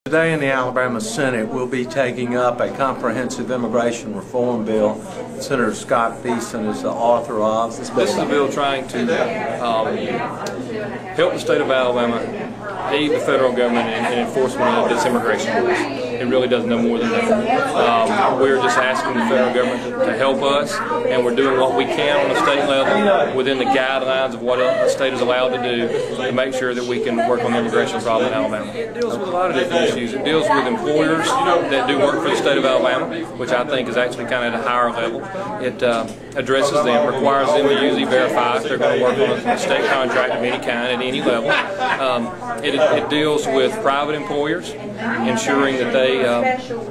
Today in the Alabama Senate, we'll be taking up a comprehensive immigration reform bill. Senator Scott Beeson is the author of. This is a bill trying to help the state of Alabama aid the federal government in enforcement of its immigration rules. It really does no more than that. We're just asking the federal government to help us, and we're doing what we can on the state level within the guidelines of what a state is allowed to do to make sure that we can work on the immigration problem in Alabama. It deals with a lot of different issues. It deals with employers that do work for the state of Alabama, which I think is actually kind of at a higher level. It addresses them, requires them to use E-Verify if they're going to work on a state contract of any kind at any level. It deals with private employers, ensuring that they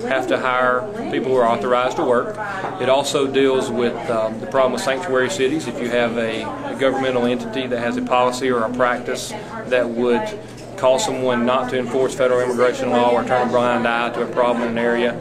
have to hire people who are authorized to work. It also deals with the problem with sanctuary cities. If you have a governmental entity that has a policy or a practice that would cause someone not to enforce federal immigration law or turn a blind eye to a problem in an area,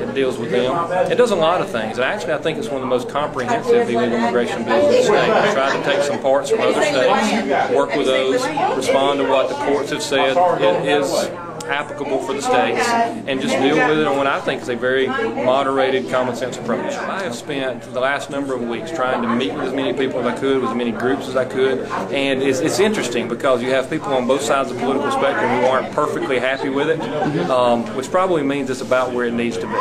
it deals with them. It does a lot of things, and actually I think it's one of the most comprehensive illegal immigration bills in the state. I tried to take some parts from other states, work with those, respond to what the courts have said it is applicable for the states, and just deal with it on what I think is a very moderated, common sense approach. I have spent the last number of weeks trying to meet with as many people as I could, with as many groups as I could, and it's interesting because you have people on both sides of the political spectrum who aren't perfectly happy with it, which probably means it's about where it needs to be.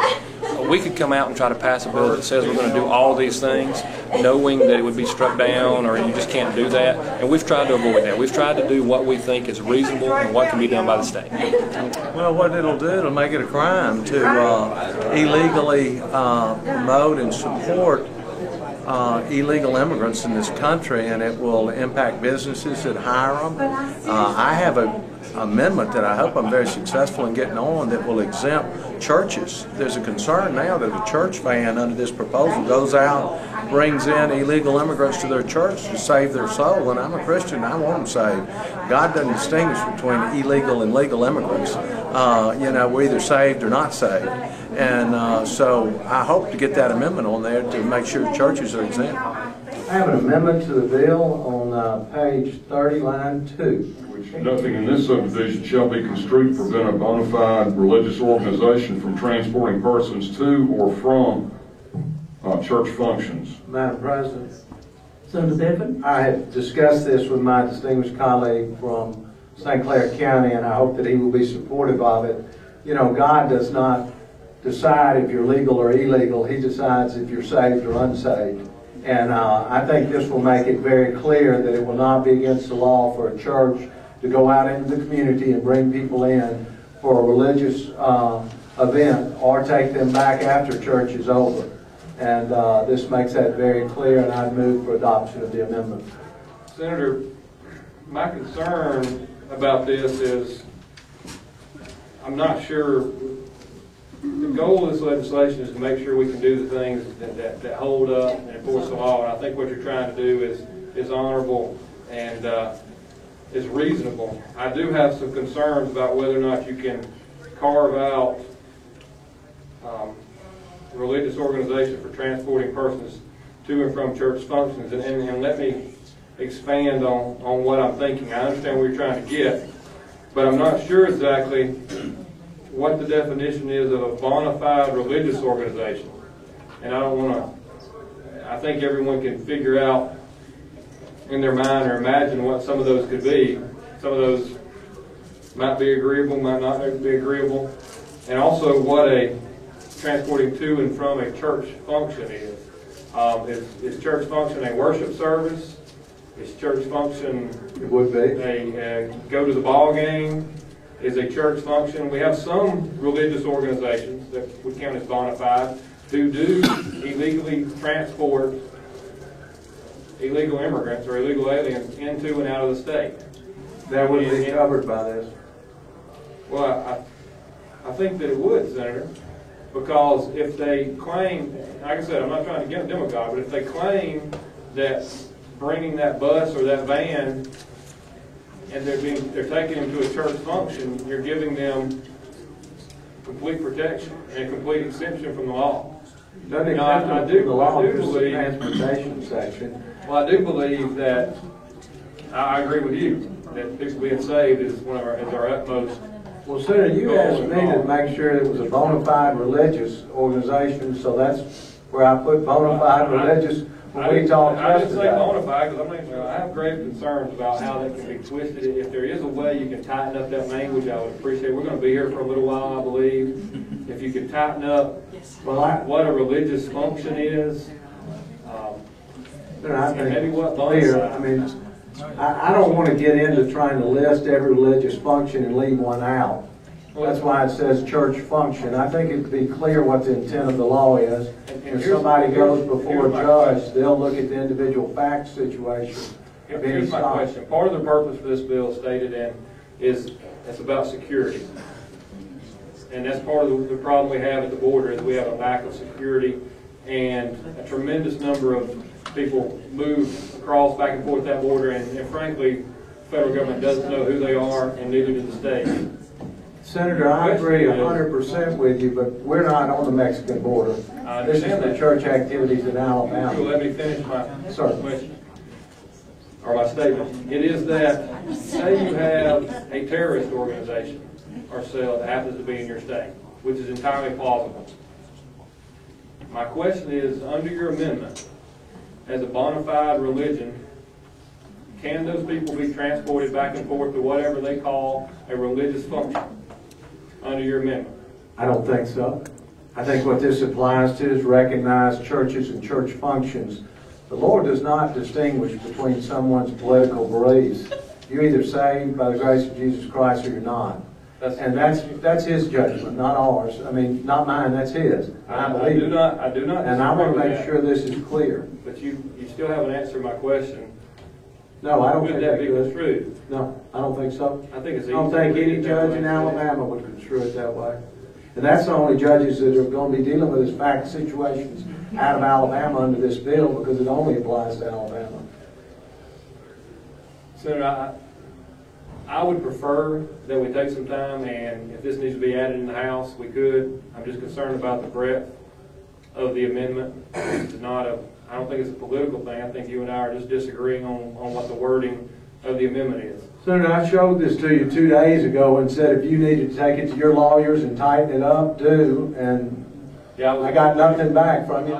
We could come out and try to pass a bill that says we're going to do all these things, knowing that it would be struck down or you just can't do that, and we've tried to avoid that. We've tried to do what we think is reasonable and what can be done by the state. Well, what it'll make it a crime to illegally promote and support illegal immigrants in this country, and it will impact businesses that hire them. I have an amendment that I hope I'm very successful in getting on that will exempt churches. There's a concern now that a church van under this proposal goes out, brings in illegal immigrants to their church to save their soul, and I'm a Christian, I want them saved. God doesn't distinguish between illegal and legal immigrants. We're either saved or not saved. And so I hope to get that amendment on there to make sure churches are exempt. I have an amendment to the bill on page 30, line 2. Nothing in this subdivision shall be construed to prevent a bona fide religious organization from transporting persons to or from church functions. Madam President, Senator Bedford? I had discussed this with my distinguished colleague from St. Clair County, and I hope that he will be supportive of it. You know, God does not decide if you're legal or illegal. He decides if you're saved or unsaved. And I think this will make it very clear that it will not be against the law for a church to go out into the community and bring people in for a religious event or take them back after church is over. And this makes that very clear, and I'd move for adoption of the amendment. Senator, my concern about this is I'm not sure. The goal of this legislation is to make sure we can do the things that hold up and enforce the law, and I think what you're trying to do is honorable and is reasonable. I do have some concerns about whether or not you can carve out a religious organization for transporting persons to and from church functions, and let me expand on what I'm thinking. I understand what you're trying to get, but I'm not sure exactly what the definition is of a bona fide religious organization. And I think everyone can figure out in their mind or imagine what some of those could be. Some of those might be agreeable, might not be agreeable. And also what a transporting to and from a church function is. Is church function a worship service? Is church function It would be. a go to the ball game? Is a church function? We have some religious organizations that we count as bona fide who do illegally transport illegal immigrants or illegal aliens into and out of the state. That would be covered by this. Well, I think that it would, Senator, because if they claim, like I said, I'm not trying to get a demagogue, but if they claim that bringing that bus or that van and they're taking them to a church function, you're giving them complete protection and complete exemption from the law. Doesn't exempt them from the law, just the transportation section. Well, I do believe that I agree with you that people being saved is our utmost Well, Senator, you asked me to make sure it was a bona fide religious organization, so that's where I put bona fide religious when we talked I didn't say yesterday. bona fide, because I have grave concerns about how that can be twisted. If there is a way you can tighten up that language, I would appreciate it. We're going to be here for a little while, I believe. If you could tighten up what a religious function is, I and maybe think what bona clear. fide. I mean, I don't want to get into trying to list every religious function and leave one out. That's why it says church function. I think it'd be clear what the intent of the law is. If somebody goes before a judge, they'll look at the individual fact situation. Here's my question. Part of the purpose for this bill stated is it's about security. And that's part of the problem we have at the border is we have a lack of security, and a tremendous number of people move across back and forth that border, and frankly, the federal government doesn't know who they are, and neither do the state. Senator, I agree 100% with you, but we're not on the Mexican border. This is the church activities in Alabama. Let me finish my question, or my statement. It is that, say you have a terrorist organization or cell that happens to be in your state, which is entirely plausible. My question is, under your amendment, as a bona fide religion, can those people be transported back and forth to whatever they call a religious function under your amendment? I don't think so. I think what this applies to is recognized churches and church functions. The Lord does not distinguish between someone's political beliefs. You're either saved by the grace of Jesus Christ or you're not. And that's His judgment, not ours. I mean, not mine, that's His. I believe it. I do not. And I want to make sure this is clear. But you still haven't answered my question. No, I don't Would think that they be could. construed? No, I don't think so. I think it's I don't easy to think read any it that judge way. in Alabama would construe it that way. And that's the only judges that are going to be dealing with this fact situations out of Alabama under this bill, because it only applies to Alabama. Senator, I would prefer that we take some time, and if this needs to be added in the House, we could. I'm just concerned about the breadth of the amendment. It's not I don't think it's a political thing. I think you and I are just disagreeing on what the wording of the amendment is. Senator, I showed this to you 2 days ago and said if you needed to take it to your lawyers and tighten it up, do. And Yeah, I got nothing back from you.